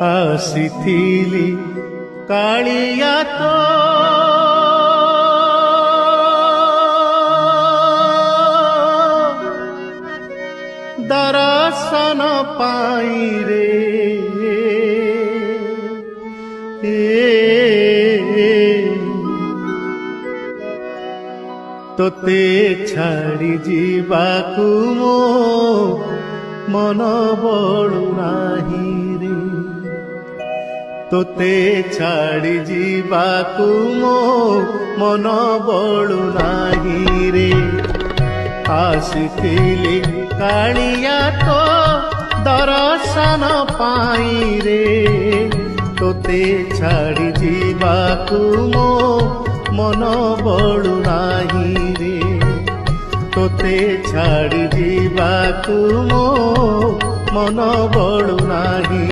ଆସିଥିଲି କାଳିଆ ତୋ ଦର୍ଶନ ପାଇଁ ରେ ତୋତେ ଛାଡ଼ି ଯିବାକୁ ମୋ ମନ ବଳୁ ନାହିଁ ରେ ତୋତେ ଛାଡ଼ି ଯିବାକୁ ମୋ ମନ ବଳୁ ନାହିଁ ରେ ଆସିଥିଲି କାଳିଆ ତୋ ଦର୍ଶନ ପାଇଁ ରେ ତୋତେ ଛାଡ଼ି ଯିବାକୁ ମୋ ମନ ବଳୁ ନାହିଁ ରେ ତୋତେ ଛାଡ଼ି ଯିବାକୁ ମୋ ମନ ବଳୁ ନାହିଁ।